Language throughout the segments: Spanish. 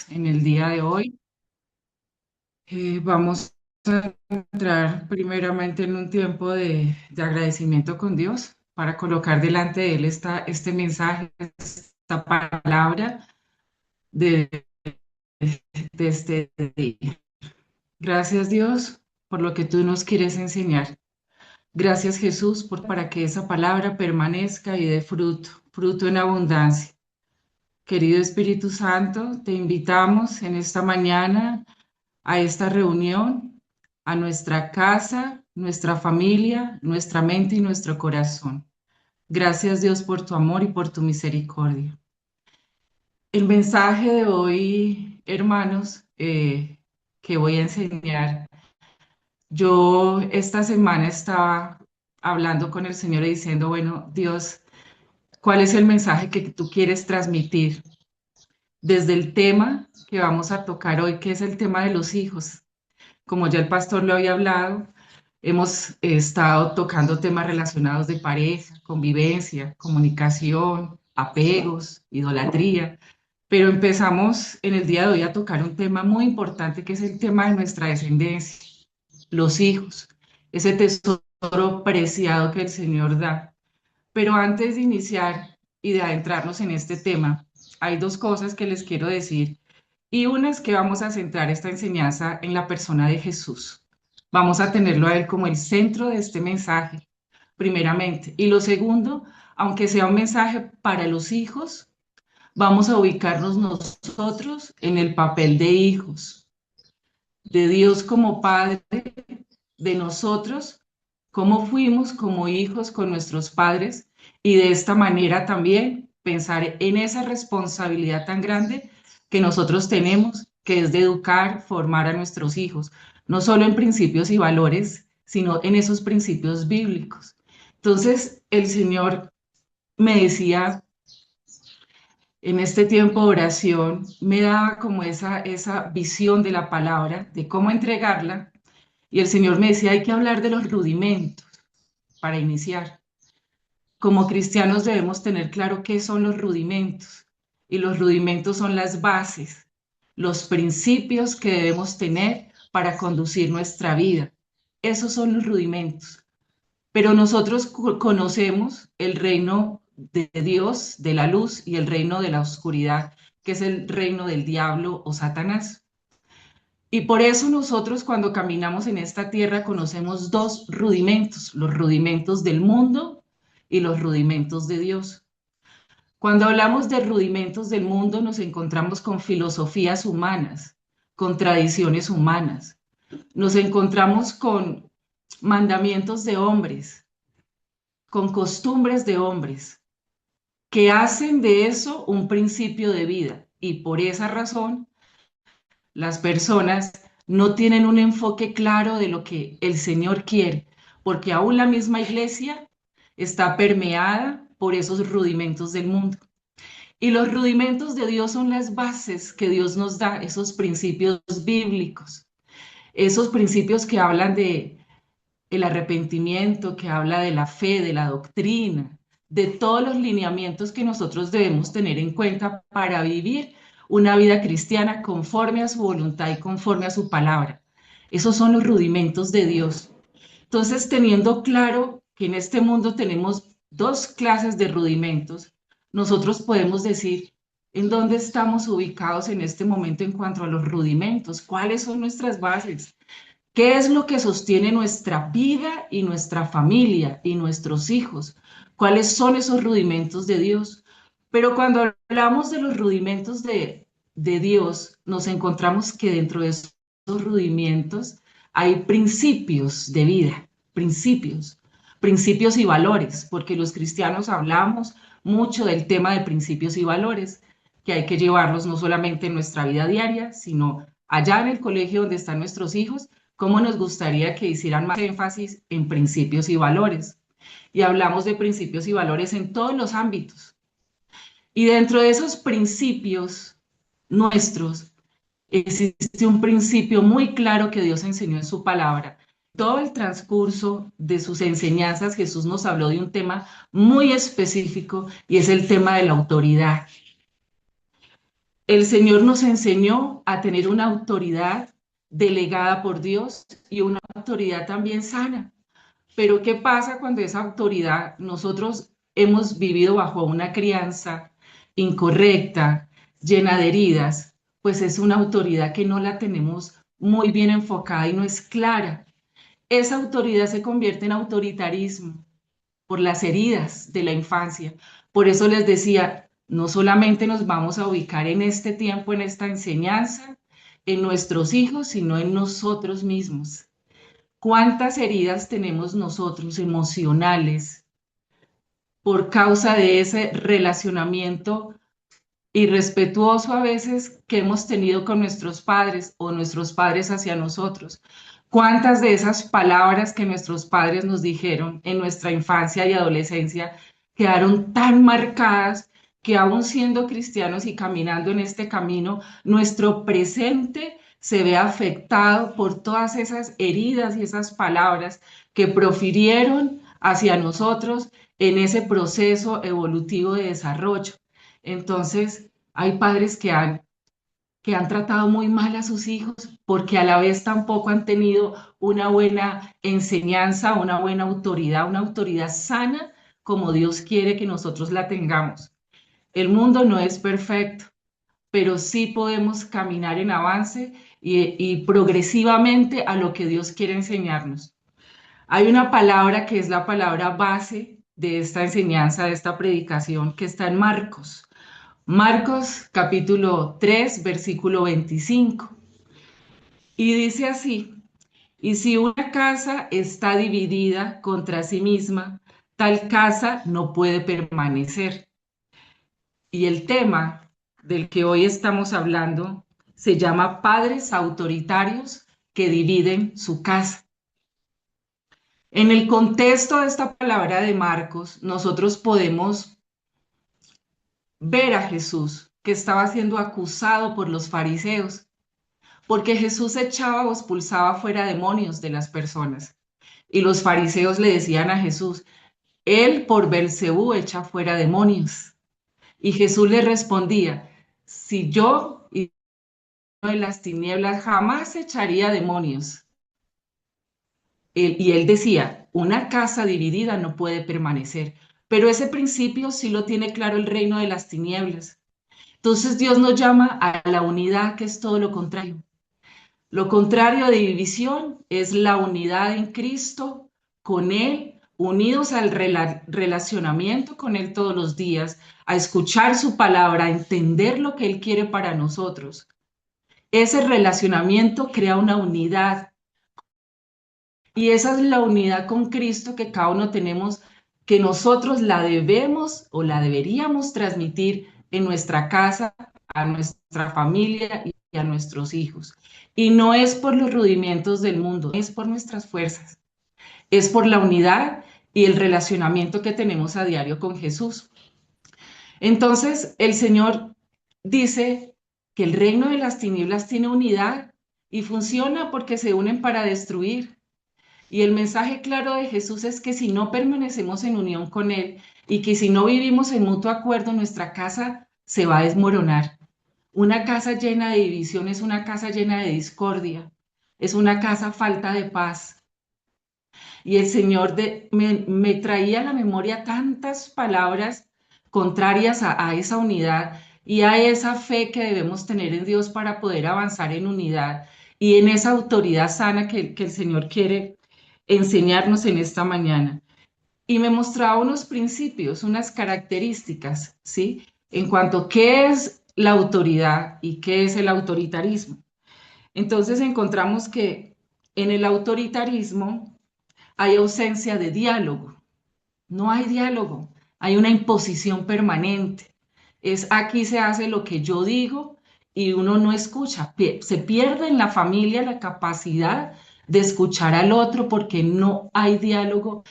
En el día de hoy vamos a entrar primeramente en un tiempo de agradecimiento con Dios para colocar delante de Él este mensaje, esta palabra de, de este día. Gracias Dios por lo que tú nos quieres enseñar. Gracias Jesús para que esa palabra permanezca y dé fruto, fruto en abundancia. Querido Espíritu Santo, te invitamos en esta mañana a esta reunión, a nuestra casa, nuestra familia, nuestra mente y nuestro corazón. Gracias Dios por tu amor y por tu misericordia. El mensaje de hoy, hermanos, que voy a enseñar, yo esta semana estaba hablando con el Señor y diciendo, bueno, Dios, ¿cuál es el mensaje que tú quieres transmitir desde el tema que vamos a tocar hoy, que es el tema de los hijos? Como ya el pastor lo había hablado, hemos estado tocando temas relacionados de pareja, convivencia, comunicación, apegos, idolatría, pero empezamos en el día de hoy a tocar un tema muy importante que es el tema de nuestra descendencia, los hijos, ese tesoro preciado que el Señor da. Pero antes de iniciar y de adentrarnos en este tema, hay dos cosas que les quiero decir y una es que vamos a centrar esta enseñanza en la persona de Jesús. Vamos a tenerlo a Él como el centro de este mensaje, primeramente. Y lo segundo, aunque sea un mensaje para los hijos, vamos a ubicarnos nosotros en el papel de hijos, de Dios como Padre, de nosotros, cómo fuimos como hijos con nuestros padres y de esta manera también pensar en esa responsabilidad tan grande que nosotros tenemos, que es de educar, formar a nuestros hijos, no solo en principios y valores, sino en esos principios bíblicos. Entonces, el Señor me decía en este tiempo de oración, me daba como esa visión de la palabra, de cómo entregarla, y el Señor me decía, hay que hablar de los rudimentos para iniciar. Como cristianos debemos tener claro qué son los rudimentos, y los rudimentos son las bases, los principios que debemos tener para conducir nuestra vida. Esos son los rudimentos. Pero nosotros conocemos el reino de Dios, de la luz, y el reino de la oscuridad, que es el reino del diablo o Satanás. Y por eso nosotros cuando caminamos en esta tierra conocemos dos rudimentos, los rudimentos del mundo y los rudimentos de Dios. Cuando hablamos de rudimentos del mundo nos encontramos con filosofías humanas, con tradiciones humanas, nos encontramos con mandamientos de hombres, con costumbres de hombres, que hacen de eso un principio de vida. Y por esa razón las personas no tienen un enfoque claro de lo que el Señor quiere, porque aún la misma iglesia está permeada por esos rudimentos del mundo. Y los rudimentos de Dios son las bases que Dios nos da, esos principios bíblicos, esos principios que hablan de el arrepentimiento, que habla de la fe, de la doctrina, de todos los lineamientos que nosotros debemos tener en cuenta para vivir una vida cristiana conforme a su voluntad y conforme a su palabra. Esos son los rudimentos de Dios. Entonces, teniendo claro que en este mundo tenemos dos clases de rudimentos, nosotros podemos decir en dónde estamos ubicados en este momento en cuanto a los rudimentos, cuáles son nuestras bases, qué es lo que sostiene nuestra vida y nuestra familia y nuestros hijos, cuáles son esos rudimentos de Dios. Pero cuando hablamos de los rudimentos de Dios, nos encontramos que dentro de esos rudimentos hay principios de vida, principios y valores, porque los cristianos hablamos mucho del tema de principios y valores, que hay que llevarlos no solamente en nuestra vida diaria, sino allá en el colegio donde están nuestros hijos, cómo nos gustaría que hicieran más énfasis en principios y valores. Y hablamos de principios y valores en todos los ámbitos. Y dentro de esos principios nuestros, existe un principio muy claro que Dios enseñó en su palabra. Todo el transcurso de sus enseñanzas, Jesús nos habló de un tema muy específico y es el tema de la autoridad. El Señor nos enseñó a tener una autoridad delegada por Dios y una autoridad también sana. Pero ¿qué pasa cuando esa autoridad nosotros hemos vivido bajo una crianza incorrecta, llena de heridas? Pues es una autoridad que no la tenemos muy bien enfocada y no es clara. Esa autoridad se convierte en autoritarismo por las heridas de la infancia. Por eso les decía, no solamente nos vamos a ubicar en este tiempo, en esta enseñanza, en nuestros hijos, sino en nosotros mismos. ¿Cuántas heridas tenemos nosotros emocionales por causa de ese relacionamiento irrespetuoso a veces que hemos tenido con nuestros padres o nuestros padres hacia nosotros? ¿Cuántas de esas palabras que nuestros padres nos dijeron en nuestra infancia y adolescencia quedaron tan marcadas que aún siendo cristianos y caminando en este camino, nuestro presente se ve afectado por todas esas heridas y esas palabras que profirieron hacia nosotros en ese proceso evolutivo de desarrollo? Entonces, hay padres que han tratado muy mal a sus hijos porque a la vez tampoco han tenido una buena enseñanza, una autoridad sana como Dios quiere que nosotros la tengamos. El mundo no es perfecto, pero sí podemos caminar en avance y progresivamente a lo que Dios quiere enseñarnos. Hay una palabra que es la palabra base de esta enseñanza, de esta predicación, que está en Marcos. Marcos capítulo 3 versículo 25. Y dice así, y si una casa está dividida contra sí misma, tal casa no puede permanecer. Y el tema del que hoy estamos hablando se llama padres autoritarios que dividen su casa. En el contexto de esta palabra de Marcos, nosotros podemos ver a Jesús que estaba siendo acusado por los fariseos, porque Jesús echaba o expulsaba fuera demonios de las personas. Y los fariseos le decían a Jesús, él por Belcebú echa fuera demonios. Y Jesús le respondía, si yo y de las tinieblas jamás echaría demonios. Y él decía, una casa dividida no puede permanecer. Pero ese principio sí lo tiene claro el reino de las tinieblas. Entonces Dios nos llama a la unidad, que es todo lo contrario. Lo contrario de división es la unidad en Cristo, con Él, unidos al relacionamiento con Él todos los días, a escuchar su palabra, a entender lo que Él quiere para nosotros. Ese relacionamiento crea una unidad y esa es la unidad con Cristo que cada uno tenemos, que nosotros la debemos o la deberíamos transmitir en nuestra casa, a nuestra familia y a nuestros hijos. Y no es por los rudimentos del mundo, es por nuestras fuerzas, es por la unidad y el relacionamiento que tenemos a diario con Jesús. Entonces, el Señor dice que el reino de las tinieblas tiene unidad y funciona porque se unen para destruir. Y el mensaje claro de Jesús es que si no permanecemos en unión con Él y que si no vivimos en mutuo acuerdo, nuestra casa se va a desmoronar. Una casa llena de división es una casa llena de discordia, es una casa falta de paz. Y el Señor me traía a la memoria tantas palabras contrarias a esa unidad y a esa fe que debemos tener en Dios para poder avanzar en unidad y en esa autoridad sana que el Señor quiere enseñarnos en esta mañana. Y me mostraba unos principios, unas características, ¿sí? En cuanto a qué es la autoridad y qué es el autoritarismo. Entonces encontramos que en el autoritarismo hay ausencia de diálogo, no hay diálogo, hay una imposición permanente. Es aquí se hace lo que yo digo y uno no escucha. Se pierde en la familia la capacidad de escuchar al otro porque no hay diálogo.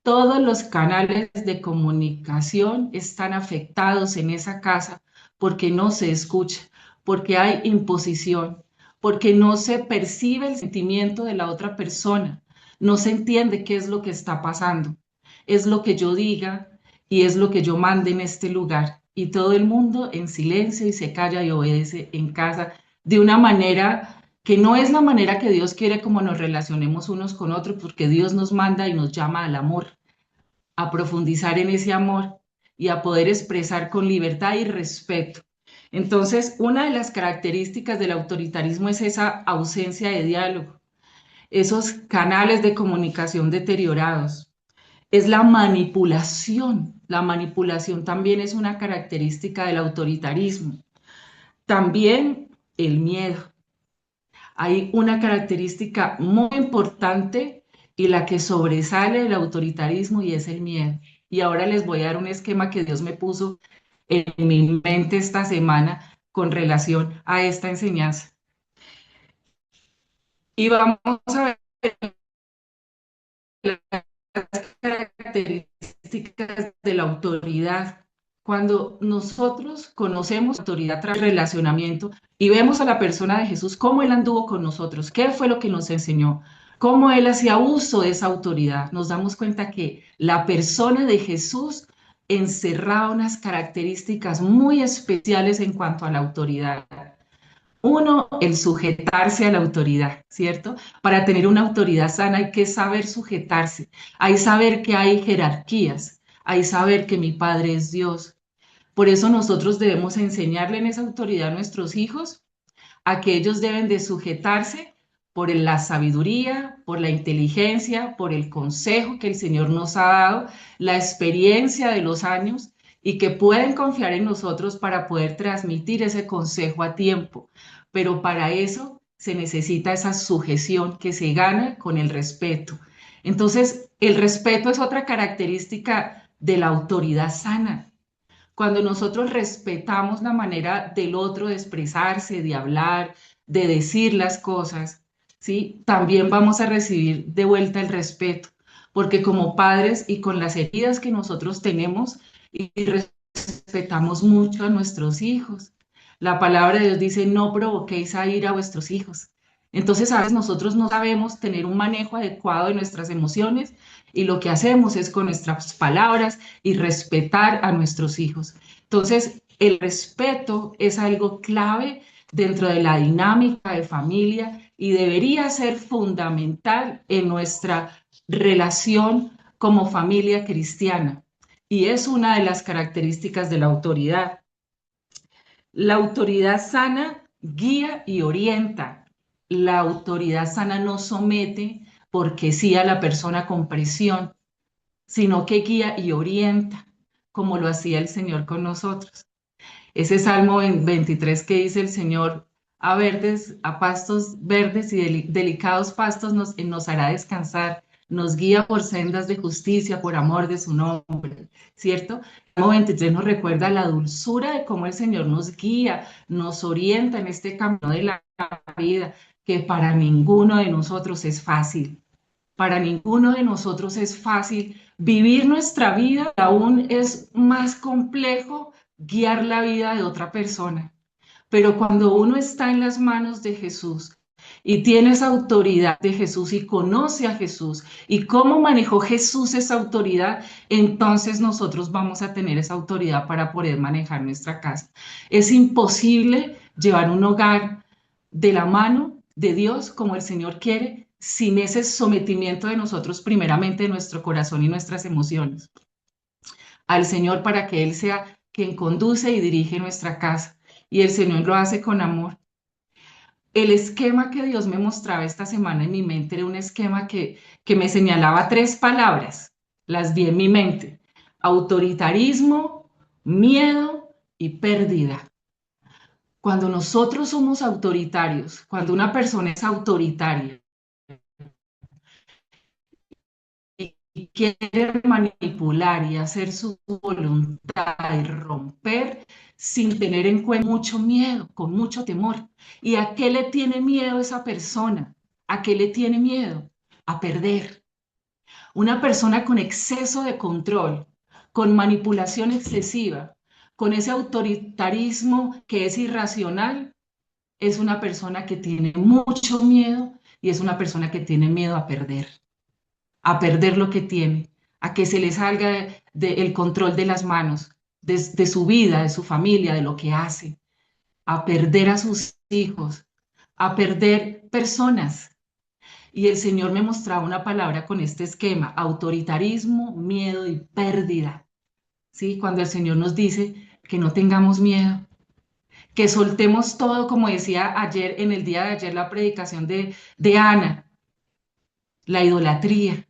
Todos los canales de comunicación están afectados en esa casa porque no se escucha, porque hay imposición, porque no se percibe el sentimiento de la otra persona, no se entiende qué es lo que está pasando. Es lo que yo diga y es lo que yo mande en este lugar. y todo el mundo en silencio y se calla y obedece en casa de una manera que no es la manera que Dios quiere como nos relacionemos unos con otros, porque Dios nos manda y nos llama al amor, a profundizar en ese amor y a poder expresar con libertad y respeto. Entonces, una de las características del autoritarismo es esa ausencia de diálogo, esos canales de comunicación deteriorados. Es la manipulación. La manipulación también es una característica del autoritarismo. También el miedo. Hay una característica muy importante y la que sobresale del autoritarismo y es el miedo. Y ahora les voy a dar un esquema que Dios me puso en mi mente esta semana con relación a esta enseñanza. Y vamos a ver las características de la autoridad. Cuando nosotros conocemos autoridad tras relacionamiento y vemos a la persona de Jesús, cómo Él anduvo con nosotros, qué fue lo que nos enseñó, cómo Él hacía uso de esa autoridad, nos damos cuenta que la persona de Jesús encerraba unas características muy especiales en cuanto a la autoridad. Uno, el sujetarse a la autoridad, ¿cierto? Para tener una autoridad sana hay que saber sujetarse, hay saber que hay jerarquías, hay saber que mi Padre es Dios. Por eso nosotros debemos enseñarle en esa autoridad a nuestros hijos a que ellos deben de sujetarse por la sabiduría, por la inteligencia, por el consejo que el Señor nos ha dado, la experiencia de los años y que pueden confiar en nosotros para poder transmitir ese consejo a tiempo. Pero para eso se necesita esa sujeción que se gana con el respeto. Entonces, el respeto es otra característica de la autoridad sana. Cuando nosotros respetamos la manera del otro de expresarse, de hablar, de decir las cosas, ¿sí? También vamos a recibir de vuelta el respeto, porque como padres y con las heridas que nosotros tenemos, y respetamos mucho a nuestros hijos. La palabra de Dios dice, no provoquéis a ir a vuestros hijos. Entonces, a veces nosotros no sabemos tener un manejo adecuado de nuestras emociones y lo que hacemos es con nuestras palabras y respetar a nuestros hijos. Entonces, el respeto es algo clave dentro de la dinámica de familia y debería ser fundamental en nuestra relación como familia cristiana. Y es una de las características de la autoridad. La autoridad sana guía y orienta. La autoridad sana no somete porque sí a la persona con presión, sino que guía y orienta, como lo hacía el Señor con nosotros. Ese Salmo 23 que dice el Señor, a verdes, a pastos verdes y delicados pastos nos hará descansar, nos guía por sendas de justicia, por amor de su nombre, ¿cierto? El Salmo 23 nos recuerda la dulzura de cómo el Señor nos guía, nos orienta en este camino de la vida, que para ninguno de nosotros es fácil. Para ninguno de nosotros es fácil vivir nuestra vida, aún es más complejo guiar la vida de otra persona. Pero cuando uno está en las manos de Jesús y tiene esa autoridad de Jesús y conoce a Jesús y cómo manejó Jesús esa autoridad, entonces nosotros vamos a tener esa autoridad para poder manejar nuestra casa. Es imposible llevar un hogar de la mano de Dios como el Señor quiere sin ese sometimiento de nosotros primeramente de nuestro corazón y nuestras emociones al Señor para que Él sea quien conduce y dirige nuestra casa. Y el Señor lo hace con amor. El esquema que Dios me mostraba esta semana en mi mente era un esquema que me señalaba tres palabras, las vi en mi mente: autoritarismo, miedo y pérdida. Cuando nosotros somos autoritarios, cuando una persona es autoritaria y quiere manipular y hacer su voluntad y romper sin tener en cuenta mucho miedo, con mucho temor. ¿Y a qué le tiene miedo esa persona? ¿A qué le tiene miedo? A perder. Una persona con exceso de control, con manipulación excesiva, con ese autoritarismo que es irracional, es una persona que tiene mucho miedo y es una persona que tiene miedo a perder lo que tiene, a que se le salga el control de las manos. de su vida, de su familia, de lo que hace, a perder a sus hijos, a perder personas. Y el Señor me mostraba una palabra con este esquema: autoritarismo, miedo y pérdida. ¿Sí? Cuando el Señor nos dice que no tengamos miedo, que soltemos todo, como decía ayer, en el día de ayer, la predicación de Ana, la idolatría,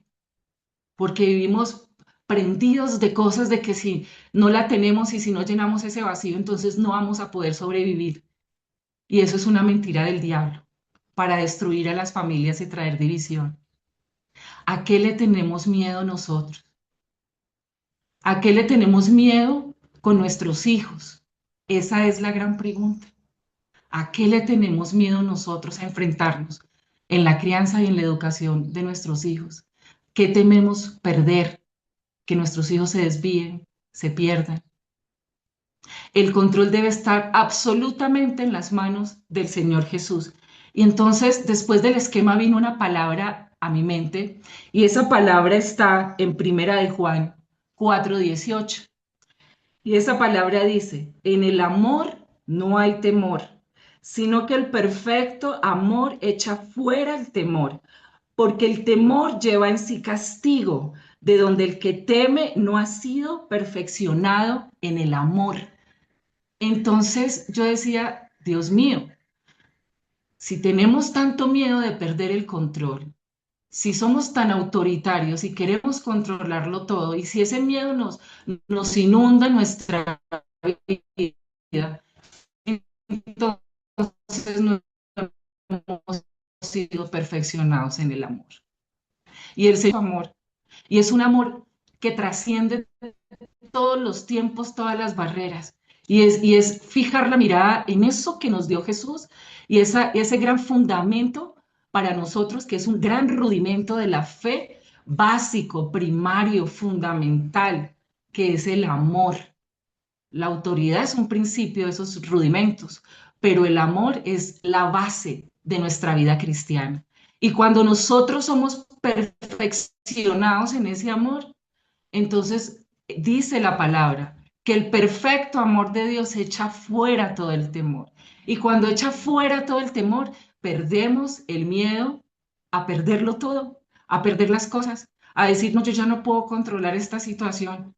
porque vivimos prendidos de cosas de que si no la tenemos y si no llenamos ese vacío, entonces no vamos a poder sobrevivir. Y eso es una mentira del diablo para destruir a las familias y traer división. ¿A qué le tenemos miedo nosotros? ¿A qué le tenemos miedo con nuestros hijos? Esa es la gran pregunta. ¿A qué le tenemos miedo nosotros a enfrentarnos en la crianza y en la educación de nuestros hijos? ¿Qué tememos perder? Que nuestros hijos se desvíen, se pierdan. El control debe estar absolutamente en las manos del Señor Jesús. Y entonces, después del esquema vino una palabra a mi mente, y esa palabra está en Primera de Juan 4:18. Y esa palabra dice: en el amor no hay temor, sino que el perfecto amor echa fuera el temor, porque el temor lleva en sí castigo, de donde el que teme no ha sido perfeccionado en el amor. Entonces yo decía, Dios mío, si tenemos tanto miedo de perder el control, si somos tan autoritarios y queremos controlarlo todo, y si ese miedo nos inunda nuestra vida, entonces no hemos sido perfeccionados en el amor. Y el Señor es amor, y es un amor que trasciende todos los tiempos, todas las barreras. Y es fijar la mirada en eso que nos dio Jesús y ese gran fundamento para nosotros, que es un gran rudimento de la fe, básico, primario, fundamental, que es el amor. La autoridad es un principio de esos rudimentos, pero el amor es la base de nuestra vida cristiana. Y cuando nosotros somos perfeccionados en ese amor, entonces dice la palabra que el perfecto amor de Dios echa fuera todo el temor. Y cuando echa fuera todo el temor, perdemos el miedo a perderlo todo, a perder las cosas, a decir, no, yo ya no puedo controlar esta situación.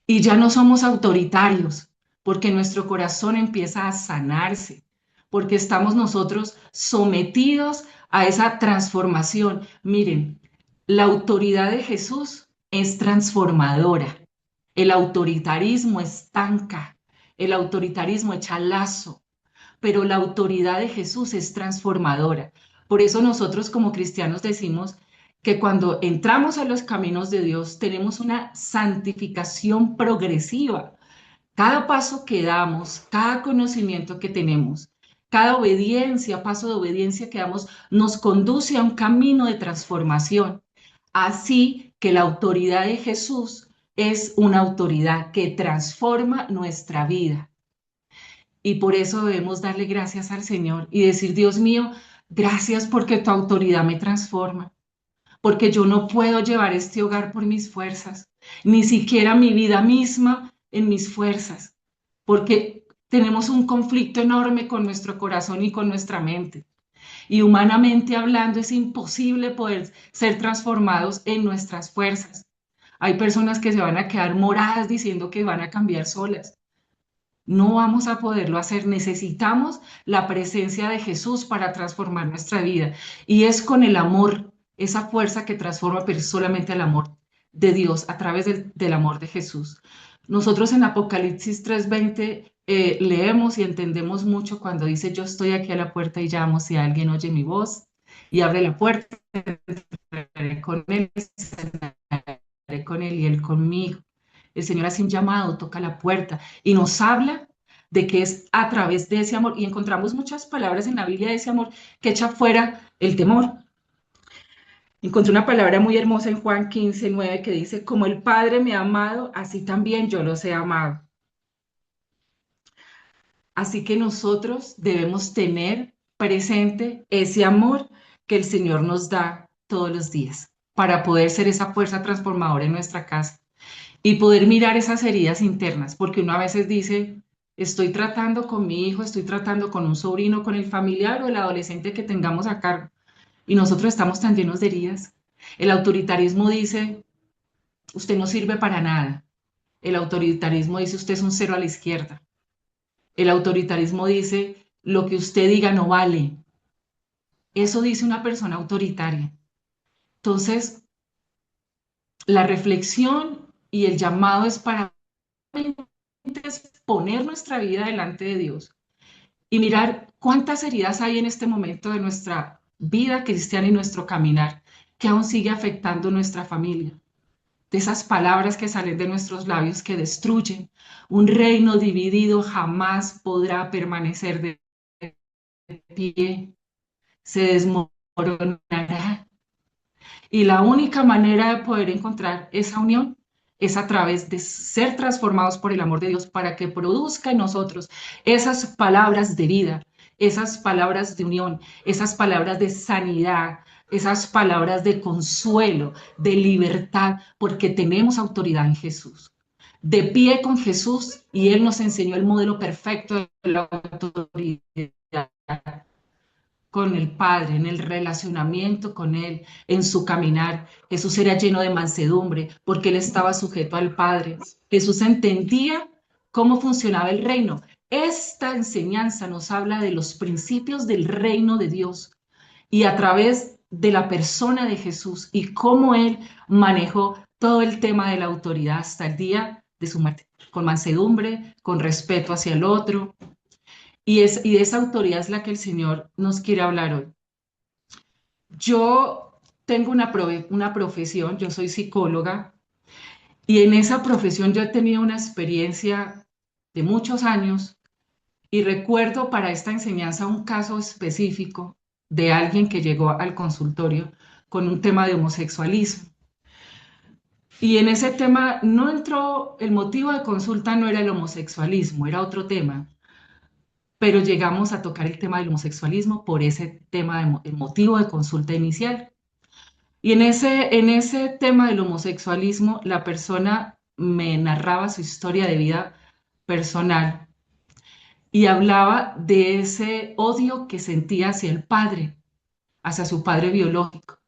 Y ya no somos autoritarios, porque nuestro corazón empieza a sanarse, porque estamos nosotros sometidos a esa transformación. Miren, la autoridad de Jesús es transformadora. El autoritarismo estanca, el autoritarismo echa lazo, pero la autoridad de Jesús es transformadora. Por eso nosotros como cristianos decimos que cuando entramos a los caminos de Dios tenemos una santificación progresiva. Cada paso que damos, cada conocimiento que tenemos, cada obediencia, paso de obediencia que damos, nos conduce a un camino de transformación. Así que la autoridad de Jesús es una autoridad que transforma nuestra vida. Y por eso debemos darle gracias al Señor y decir, Dios mío, gracias porque tu autoridad me transforma, porque yo no puedo llevar este hogar por mis fuerzas, ni siquiera mi vida misma en mis fuerzas, porque tenemos un conflicto enorme con nuestro corazón y con nuestra mente. Y humanamente hablando, es imposible poder ser transformados en nuestras fuerzas. Hay personas que se van a quedar moradas diciendo que van a cambiar solas. No vamos a poderlo hacer. Necesitamos la presencia de Jesús para transformar nuestra vida. Y es con el amor, esa fuerza que transforma, pero es solamente el amor de Dios a través del amor de Jesús. Nosotros en Apocalipsis 3:20 leemos y entendemos mucho cuando dice, yo estoy aquí a la puerta y llamo, si alguien oye mi voz y abre la puerta, entraré con él, cenaré con él y él conmigo. El Señor hace un llamado, toca la puerta y nos habla de que es a través de ese amor. Y encontramos muchas palabras en la Biblia de ese amor que echa fuera el temor. Encontré una palabra muy hermosa en Juan 15:9 que dice, como el Padre me ha amado, así también yo los he amado. Así que nosotros debemos tener presente ese amor que el Señor nos da todos los días para poder ser esa fuerza transformadora en nuestra casa. y poder mirar esas heridas internas, porque uno a veces dice, estoy tratando con mi hijo, estoy tratando con un sobrino, con el familiar o el adolescente que tengamos a cargo, y nosotros estamos tan llenos de heridas. El autoritarismo dice, usted no sirve para nada. El autoritarismo dice, usted es un cero a la izquierda. El autoritarismo dice, lo que usted diga no vale. Eso dice una persona autoritaria. Entonces, la reflexión y el llamado es para poner nuestra vida delante de Dios y mirar cuántas heridas hay en este momento de nuestra vida cristiana y nuestro caminar que aún sigue afectando nuestra familia. De esas palabras que salen de nuestros labios que destruyen. Un reino dividido jamás podrá permanecer de pie, se desmoronará. Y la única manera de poder encontrar esa unión es a través de ser transformados por el amor de Dios para que produzca en nosotros esas palabras de vida, esas palabras de unión, esas palabras de sanidad, esas palabras de consuelo, de libertad, porque tenemos autoridad en Jesús. De pie con Jesús, y Él nos enseñó el modelo perfecto de la autoridad con el Padre, en el relacionamiento con Él, en su caminar. Jesús era lleno de mansedumbre porque Él estaba sujeto al Padre. Jesús entendía cómo funcionaba el reino. Esta enseñanza nos habla de los principios del reino de Dios y a través de la persona de Jesús y cómo Él manejó todo el tema de la autoridad hasta el día de su muerte, con mansedumbre, con respeto hacia el otro, y de esa autoridad es la que el Señor nos quiere hablar hoy. Yo tengo una profesión, yo soy psicóloga, y en esa profesión yo he tenido una experiencia de muchos años y recuerdo para esta enseñanza un caso específico de alguien que llegó al consultorio con un tema de homosexualismo. Y en ese tema no entró, el motivo de consulta no era el homosexualismo, era otro tema, pero llegamos a tocar el tema del homosexualismo por ese tema, el motivo de consulta inicial. Y en ese tema del homosexualismo, la persona me narraba su historia de vida personal y hablaba de ese odio que sentía hacia el padre, hacia su padre biológico,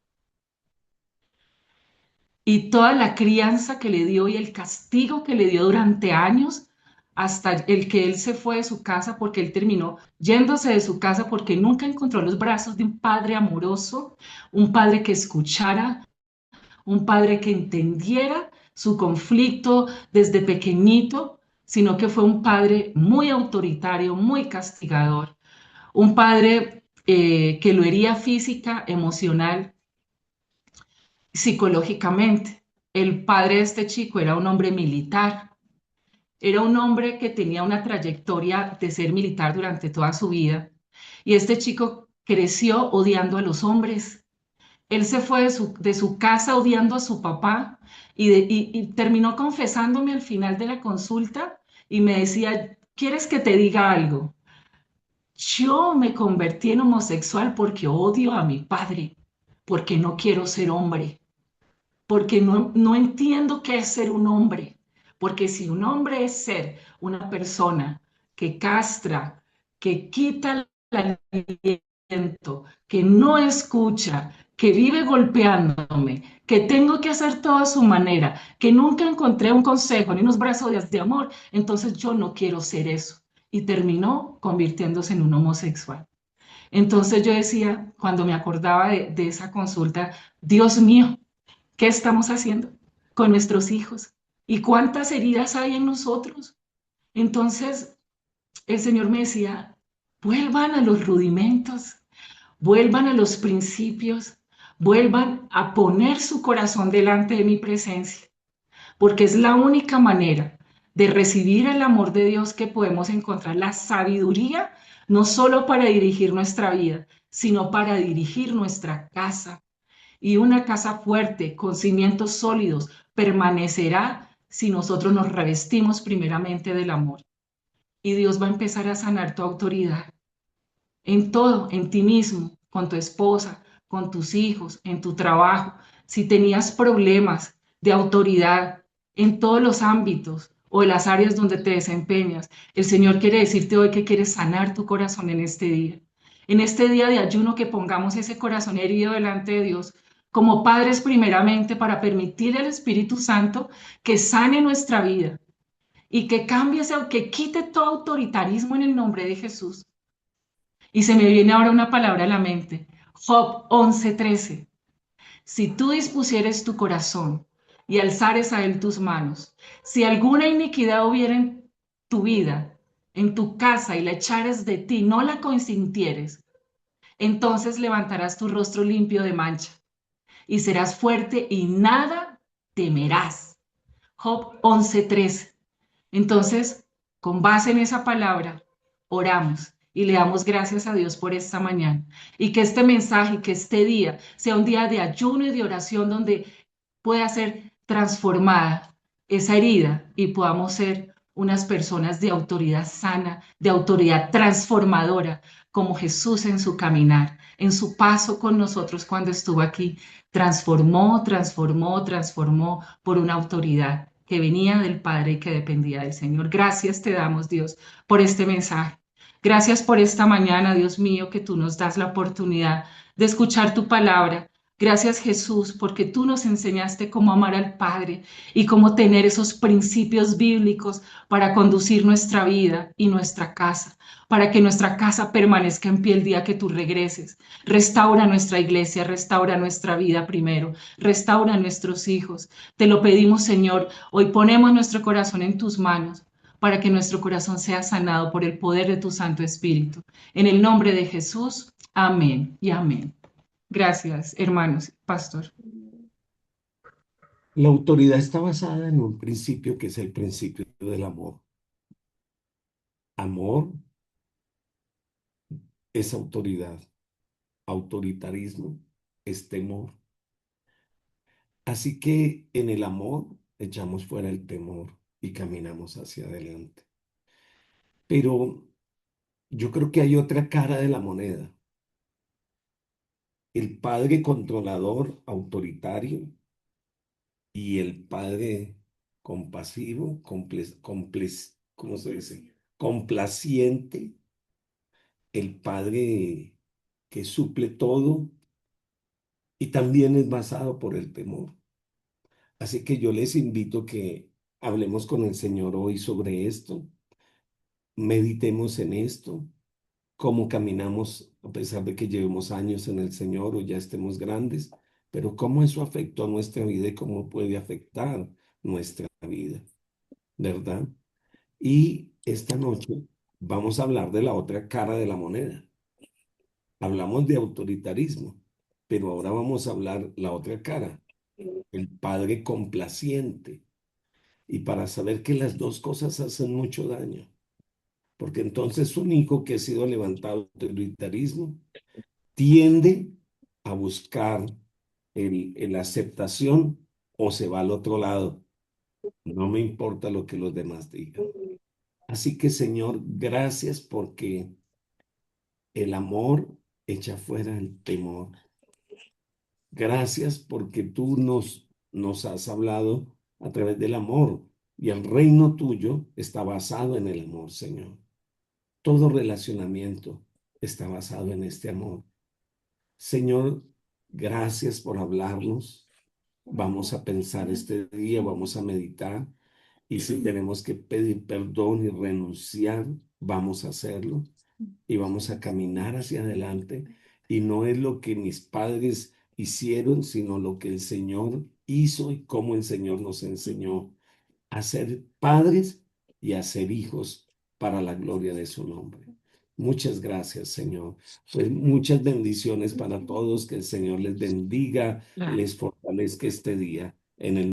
y toda la crianza que le dio y el castigo que le dio durante años hasta el que él se fue de su casa porque él terminó yéndose de su casa porque nunca encontró los brazos de un padre amoroso, un padre que escuchara, un padre que entendiera su conflicto desde pequeñito, sino que fue un padre muy autoritario, muy castigador, un padre que lo hería física, emocional, psicológicamente. El padre de este chico era un hombre militar, era un hombre que tenía una trayectoria de ser militar durante toda su vida, y este chico creció odiando a los hombres. Él se fue de su casa odiando a su papá y terminó confesándome al final de la consulta y me decía, ¿quieres que te diga algo? Yo me convertí en homosexual porque odio a mi padre, porque no quiero ser hombre, porque no entiendo qué es ser un hombre, porque si un hombre es ser una persona que castra, que quita el aliento, que no escucha, que vive golpeándome, que tengo que hacer todo a su manera, que nunca encontré un consejo ni unos brazos de amor, entonces yo no quiero ser eso. Y terminó convirtiéndose en un homosexual. Entonces yo decía, cuando me acordaba de esa consulta, Dios mío, ¿qué estamos haciendo con nuestros hijos? ¿Y cuántas heridas hay en nosotros? Entonces el Señor me decía, vuelvan a los rudimentos, vuelvan a los principios, vuelvan a poner su corazón delante de mi presencia, porque es la única manera de recibir el amor de Dios que podemos encontrar la sabiduría, no solo para dirigir nuestra vida, sino para dirigir nuestra casa. Y una casa fuerte, con cimientos sólidos, permanecerá si nosotros nos revestimos primeramente del amor. Y Dios va a empezar a sanar tu autoridad en todo, en ti mismo, con tu esposa, con tus hijos, en tu trabajo. Si tenías problemas de autoridad, en todos los ámbitos o en las áreas donde te desempeñas. El Señor quiere decirte hoy que quiere sanar tu corazón en este día. En este día de ayuno que pongamos ese corazón herido delante de Dios como padres primeramente para permitir al Espíritu Santo que sane nuestra vida y que cambie, que quite todo autoritarismo en el nombre de Jesús. Y se me viene ahora una palabra a la mente, Job 11:13. Si tú dispusieres tu corazón y alzares a él tus manos, si alguna iniquidad hubiera en tu vida, en tu casa, y la echares de ti, no la consintieres, entonces levantarás tu rostro limpio de mancha y serás fuerte y nada temerás. Job 11:13. Entonces, con base en esa palabra, oramos y le damos gracias a Dios por esta mañana. Y que este mensaje, que este día sea un día de ayuno y de oración donde pueda ser transformada esa herida y podamos ser unas personas de autoridad sana, de autoridad transformadora, como Jesús en su caminar, en su paso con nosotros cuando estuvo aquí. Transformó, transformó, transformó por una autoridad que venía del Padre y que dependía del Señor. Gracias te damos, Dios, por este mensaje. Gracias por esta mañana, Dios mío, que tú nos das la oportunidad de escuchar tu palabra. Gracias, Jesús, porque tú nos enseñaste cómo amar al Padre y cómo tener esos principios bíblicos para conducir nuestra vida y nuestra casa, para que nuestra casa permanezca en pie el día que tú regreses. Restaura nuestra iglesia, restaura nuestra vida primero, restaura a nuestros hijos. Te lo pedimos, Señor. Hoy ponemos nuestro corazón en tus manos para que nuestro corazón sea sanado por el poder de tu Santo Espíritu. En el nombre de Jesús, amén y amén. Gracias, hermanos, pastor. La autoridad está basada en un principio que es el principio del amor. Amor es autoridad. Autoritarismo es temor. Así que en el amor echamos fuera el temor y caminamos hacia adelante. Pero yo creo que hay otra cara de la moneda. El padre controlador, autoritario, y el padre compasivo, ¿cómo se dice? Complaciente, el padre que suple todo y también es basado por el temor. Así que yo les invito que hablemos con el Señor hoy sobre esto, meditemos en esto, cómo caminamos a pesar de que llevemos años en el Señor o ya estemos grandes, pero cómo eso afectó a nuestra vida y cómo puede afectar nuestra vida, ¿verdad? Y esta noche vamos a hablar de la otra cara de la moneda. Hablamos de autoritarismo, pero ahora vamos a hablar la otra cara, el padre complaciente. Y para saber que las dos cosas hacen mucho daño, porque entonces un hijo que ha sido levantado del autoritarismo tiende a buscar la aceptación o se va al otro lado. No me importa lo que los demás digan. Así que Señor, gracias porque el amor echa fuera el temor. Gracias porque tú nos has hablado a través del amor y el reino tuyo está basado en el amor, Señor. Todo relacionamiento está basado en este amor. Señor, gracias por hablarnos. Vamos a pensar este día, vamos a meditar y si tenemos que pedir perdón y renunciar, vamos a hacerlo y vamos a caminar hacia adelante. Y no es lo que mis padres hicieron, sino lo que el Señor hizo y cómo el Señor nos enseñó a ser padres y a ser hijos para la gloria de su nombre. Muchas gracias, Señor. Pues muchas bendiciones para todos. Que el Señor les bendiga, Claro. les fortalezca este día. En el